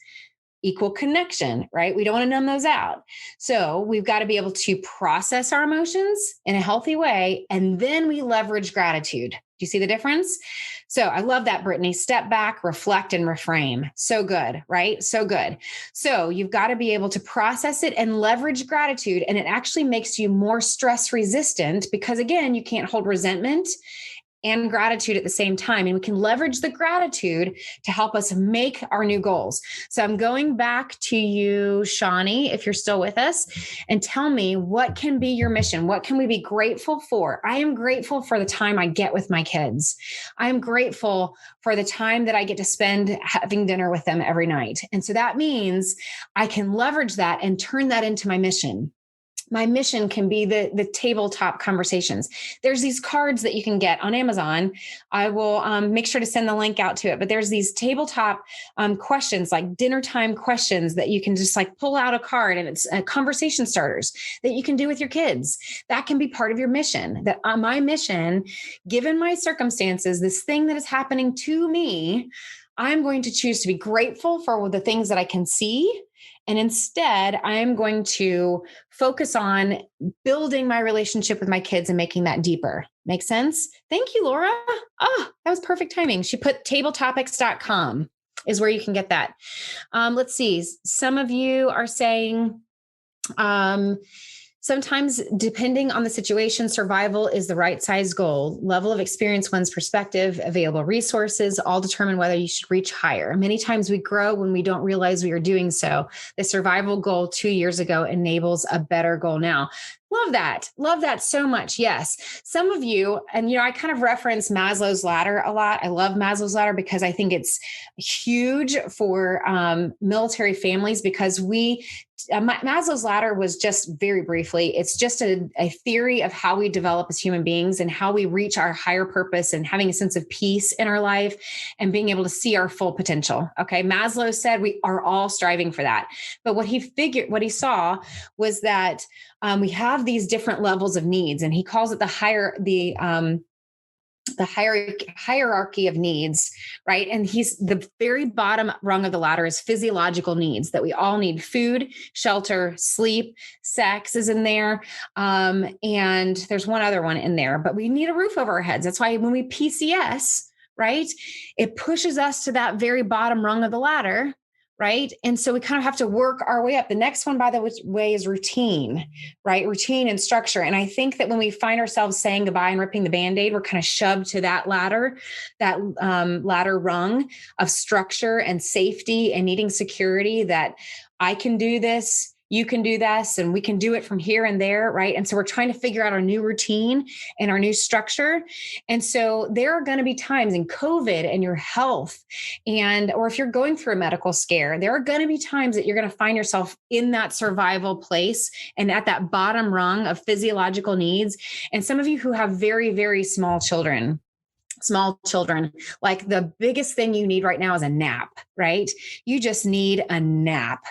equal connection, right? We don't want to numb those out. So we've got to be able to process our emotions in a healthy way, and then we leverage gratitude. Do you see the difference? So I love that, Brittany. Step back, reflect, and reframe. So good, right? So good. So you've got to be able to process it and leverage gratitude. And it actually makes you more stress resistant, because again, you can't hold resentment and gratitude at the same time. And we can leverage the gratitude to help us make our new goals. So I'm going back to you, Shawnee, if you're still with us, and tell me, what can be your mission? What can we be grateful for? I am grateful for the time I get with my kids. I am grateful for the time that I get to spend having dinner with them every night. And so that means I can leverage that and turn that into my mission. My mission can be the tabletop conversations. There's these cards that you can get on Amazon. I will make sure to send the link out to it. But there's these tabletop questions, like dinner time questions, that you can just like pull out a card, and it's conversation starters that you can do with your kids. That can be part of your mission. That my mission, given my circumstances, this thing that is happening to me, I'm going to choose to be grateful for the things that I can see. And instead, I am going to focus on building my relationship with my kids and making that deeper. Make sense? Thank you, Laura. Oh, that was perfect timing. She put tabletopics.com is where you can get that. Let's see. Some of you are saying, sometimes, depending on the situation, survival is the right size goal. Level of experience, one's perspective, available resources, all determine whether you should reach higher. Many times we grow when we don't realize we are doing so. The survival goal 2 years ago enables a better goal now. Love that. Love that so much. Yes. Some of you, and I kind of reference Maslow's ladder a lot. I love Maslow's ladder because I think it's huge for military families, because Maslow's ladder was, just very briefly, it's just a theory of how we develop as human beings and how we reach our higher purpose and having a sense of peace in our life and being able to see our full potential. Okay. Maslow said we are all striving for that. But what he saw was that we have these different levels of needs, and he calls it the hierarchy of needs, right? And he's the very bottom rung of the ladder is physiological needs, that we all need: food, shelter, sleep, sex is in there. And there's one other one in there, but we need a roof over our heads. That's why when we PCS, right, it pushes us to that very bottom rung of the ladder, right? And so we kind of have to work our way up. The next one, by the way, is routine, right? Routine and structure. And I think that when we find ourselves saying goodbye and ripping the Band-Aid, we're kind of shoved to that ladder rung of structure and safety and needing security that I can do this, you can do this, and we can do it from here and there, right? And so we're trying to figure out our new routine and our new structure. And so there are going to be times in COVID and your health, or if you're going through a medical scare, there are going to be times that you're going to find yourself in that survival place and at that bottom rung of physiological needs. And some of you who have very, very small children, like the biggest thing you need right now is a nap, right? You just need a nap,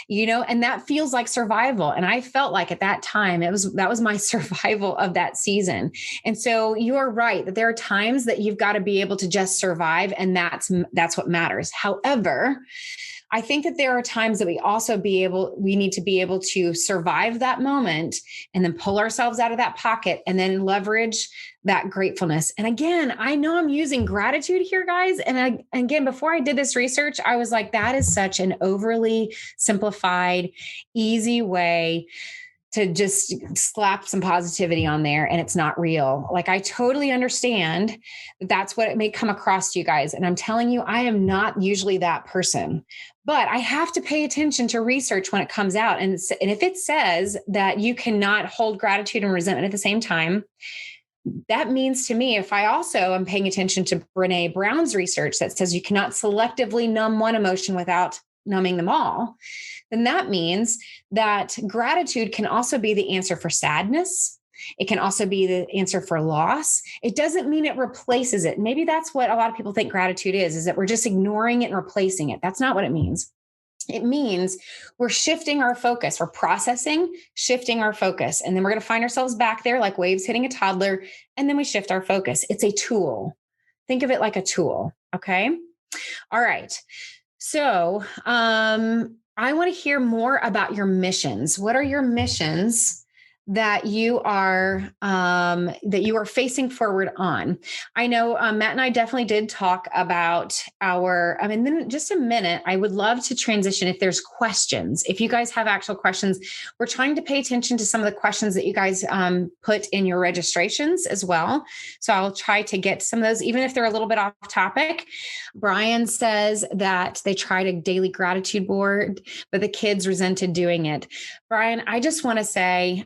and that feels like survival. And I felt like at that time, that was my survival of that season. And so you are right that there are times that you've got to be able to just survive. And that's what matters. However, I think that there are times that we need to be able to survive that moment and then pull ourselves out of that pocket and then leverage that gratefulness. And again, I know I'm using gratitude here, guys. And again, before I did this research, I was like, that is such an overly simplified, easy way to just slap some positivity on there, and it's not real. Like, I totally understand that's what it may come across to you guys. And I'm telling you, I am not usually that person, but I have to pay attention to research when it comes out. And if it says that you cannot hold gratitude and resentment at the same time, that means to me, if I also am paying attention to Brene Brown's research that says you cannot selectively numb one emotion without numbing them all, then that means that gratitude can also be the answer for sadness. It can also be the answer for loss. It doesn't mean it replaces it. Maybe that's what a lot of people think gratitude is that we're just ignoring it and replacing it. That's not what it means. It means we're shifting our focus. We're processing, shifting our focus. And then we're going to find ourselves back there like waves hitting a toddler. And then we shift our focus. It's a tool. Think of it like a tool. Okay. All right. So I want to hear more about your missions. What are your missions that you are facing forward on? I know Matt and I definitely did talk about then in just a minute, I would love to transition if there's questions. If you guys have actual questions, we're trying to pay attention to some of the questions that you guys put in your registrations as well. So I'll try to get some of those, even if they're a little bit off topic. Brian says that they tried a daily gratitude board, but the kids resented doing it. Brian, I just want to say,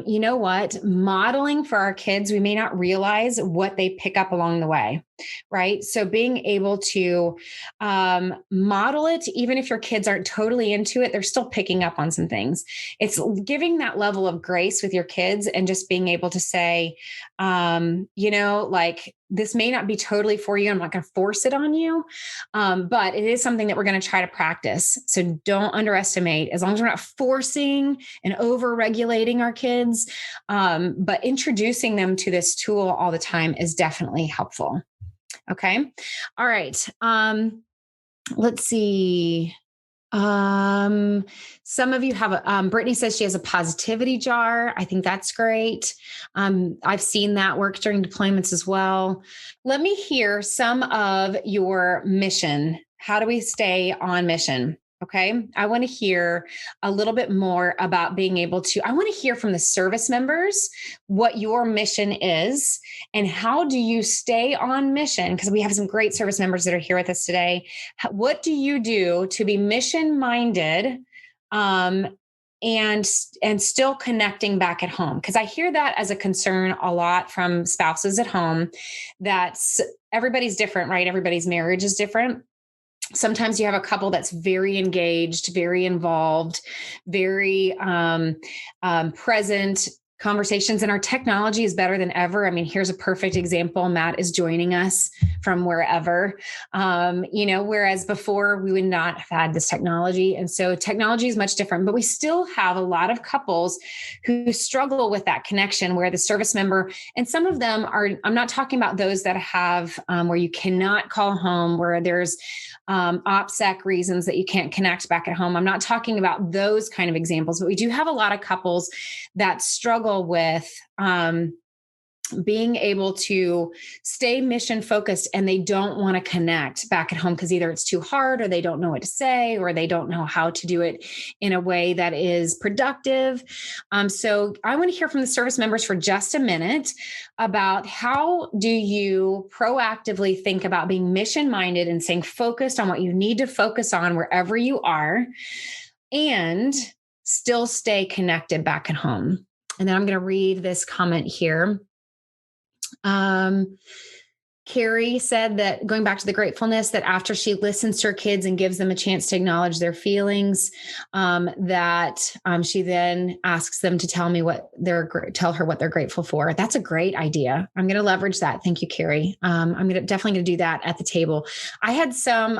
you know what? Modeling for our kids, we may not realize what they pick up along the way, right? So being able to model it, even if your kids aren't totally into it, they're still picking up on some things. It's giving that level of grace with your kids and just being able to say, like, this may not be totally for you. I'm not going to force it on you. But it is something that we're going to try to practice. So don't underestimate, as long as we're not forcing and over-regulating our kids, but introducing them to this tool all the time is definitely helpful. Okay. All right. Let's see. Some of you have, Brittany says she has a positivity jar. I think that's great. I've seen that work during deployments as well. Let me hear some of your mission. How do we stay on mission? Okay. I want to hear a little bit more about being able to, I want to hear from the service members what your mission is and how do you stay on mission? Because we have some great service members that are here with us today. What do you do to be mission minded and still connecting back at home? Because I hear that as a concern a lot from spouses at home, that everybody's different, right? Everybody's marriage is different. Sometimes you have a couple that's very engaged, very involved, very present conversations, and our technology is better than ever. I mean, here's a perfect example. Matt is joining us from wherever, whereas before we would not have had this technology. And so technology is much different, but we still have a lot of couples who struggle with that connection where the service member, and some of them are, I'm not talking about those that have, where you cannot call home, where there's OPSEC reasons that you can't connect back at home. I'm not talking about those kind of examples, but we do have a lot of couples that struggle with being able to stay mission focused, and they don't want to connect back at home because either it's too hard or they don't know what to say or they don't know how to do it in a way that is productive. So I want to hear from the service members for just a minute about how do you proactively think about being mission minded and staying focused on what you need to focus on wherever you are and still stay connected back at home. And then I'm going to read this comment here. Carrie said that, going back to the gratefulness, that after she listens to her kids and gives them a chance to acknowledge their feelings, she then asks them to tell her what they're grateful for. That's a great idea. I'm going to leverage that. Thank you, Carrie. I'm definitely going to do that at the table. I had some,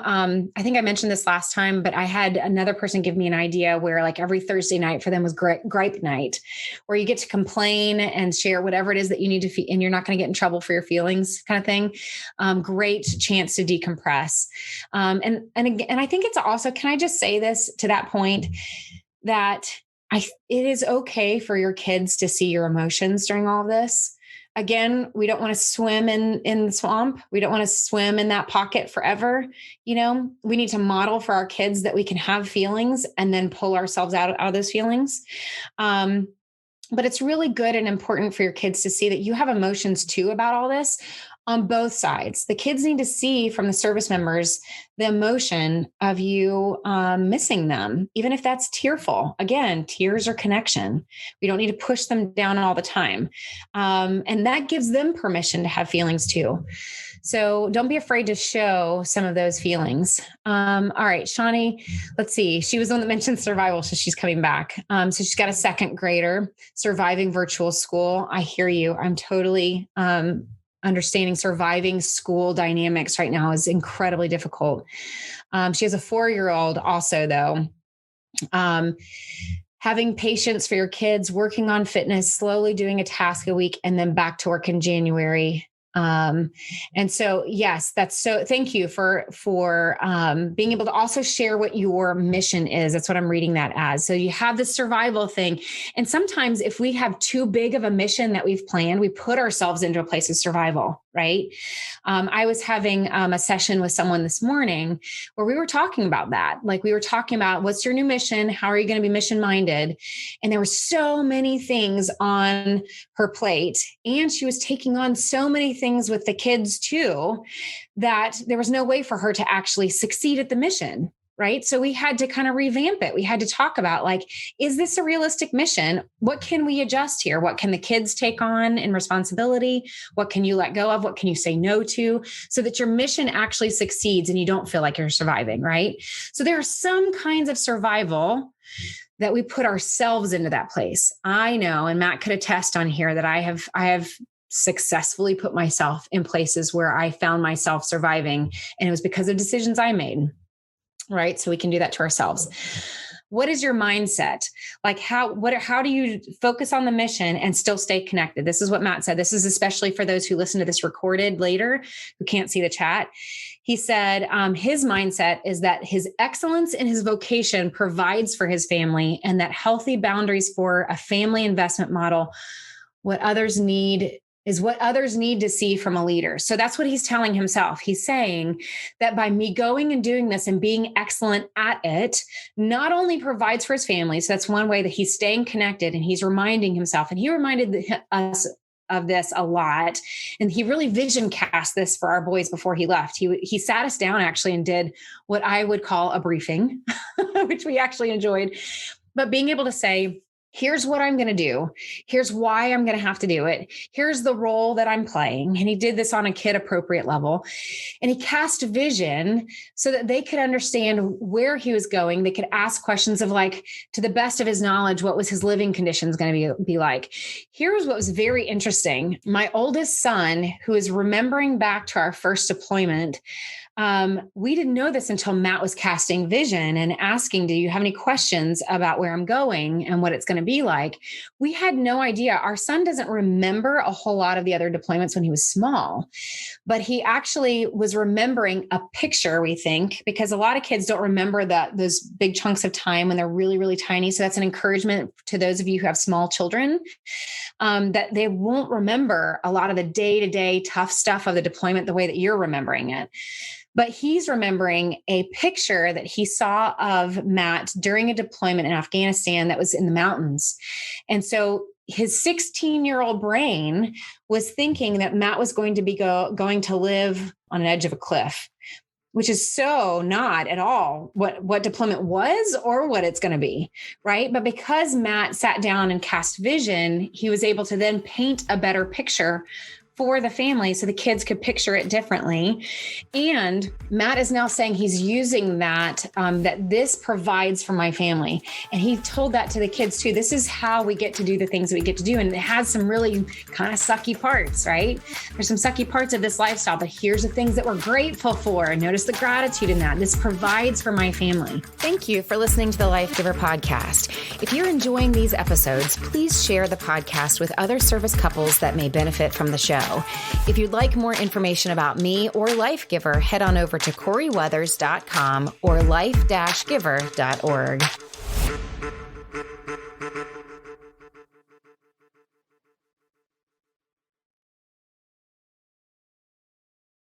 I think I mentioned this last time, but I had another person give me an idea where like every Thursday night for them was gripe night, where you get to complain and share whatever it is that you need to, and you're not going to get in trouble for your feelings, kind of thing. Great chance to decompress. And I think it's also, can I just say this to that point, that it is okay for your kids to see your emotions during all of this. Again, we don't want to swim in the swamp. We don't want to swim in that pocket forever. We need to model for our kids that we can have feelings and then pull ourselves out of those feelings. But it's really good and important for your kids to see that you have emotions too about all this. On both sides, the kids need to see from the service members the emotion of you missing them, even if that's tearful. Again, tears are connection. We don't need to push them down all the time. And that gives them permission to have feelings too. So don't be afraid to show some of those feelings. All right, Shawnee, let's see. She was the one that mentioned survival, so she's coming back. So she's got a second grader surviving virtual school. I hear you. I'm totally understanding surviving school dynamics right now is incredibly difficult. She has a 4-year-old also, though. Having patience for your kids, working on fitness, slowly doing a task a week, and then back to work in January. And so, yes, thank you for being able to also share what your mission is. That's what I'm reading that as. So you have this survival thing. And sometimes if we have too big of a mission that we've planned, we put ourselves into a place of survival, right? I was having a session with someone this morning where we were talking about that. Like we were talking about what's your new mission? How are you going to be mission minded? And there were so many things on her plate, and she was taking on so many things with the kids too, that there was no way for her to actually succeed at the mission. Right. So we had to kind of revamp it. We had to talk about, like, is this a realistic mission? What can we adjust here? What can the kids take on in responsibility? What can you let go of? What can you say no to, so that your mission actually succeeds and you don't feel like you're surviving? Right. So there are some kinds of survival that we put ourselves into that place. I know, and Matt could attest on here, that I have successfully put myself in places where I found myself surviving, and it was because of decisions I made. Right. So we can do that to ourselves. What is your mindset? Like how do you focus on the mission and still stay connected? This is what Matt said. This is especially for those who listen to this recorded later, who can't see the chat. He said his mindset is that his excellence in his vocation provides for his family, and that healthy boundaries for a family investment model, what others need to see from a leader. So that's what he's telling himself. He's saying that by me going and doing this and being excellent at it, not only provides for his family, so that's one way that he's staying connected, and he's reminding himself, and he reminded us of this a lot. And he really vision cast this for our boys before he left. He sat us down actually and did what I would call a briefing, which we actually enjoyed. But being able to say, here's what I'm going to do. Here's why I'm going to have to do it. Here's the role that I'm playing. And he did this on a kid appropriate level. And he cast vision so that they could understand where he was going. They could ask questions of, like, to the best of his knowledge, what was his living conditions going to be like? Here's what was very interesting. My oldest son, who is remembering back to our first deployment, we didn't know this until Matt was casting vision and asking, do you have any questions about where I'm going and what it's going to be like. We had no idea. Our son doesn't remember a whole lot of the other deployments when he was small, but he actually was remembering a picture, we think, because a lot of kids don't remember those big chunks of time when they're really, really tiny. So that's an encouragement to those of you who have small children, that they won't remember a lot of the day-to-day tough stuff of the deployment the way that you're remembering it. But he's remembering a picture that he saw of Matt during a deployment in Afghanistan that was in the mountains. And so his 16-year-old brain was thinking that Matt was going to be going to live on an edge of a cliff, which is so not at all what deployment was or what it's going to be, right? But because Matt sat down and cast vision, he was able to then paint a better picture for the family so the kids could picture it differently. And Matt is now saying he's using that, that this provides for my family. And he told that to the kids too. This is how we get to do the things that we get to do. And it has some really kind of sucky parts, right? There's some sucky parts of this lifestyle, but here's the things that we're grateful for. Notice the gratitude in that. This provides for my family. Thank you for listening to the Life Giver podcast. If you're enjoying these episodes, please share the podcast with other service couples that may benefit from the show. If you'd like more information about me or Life Giver, head on over to CoreyWeathers.com or life-giver.org.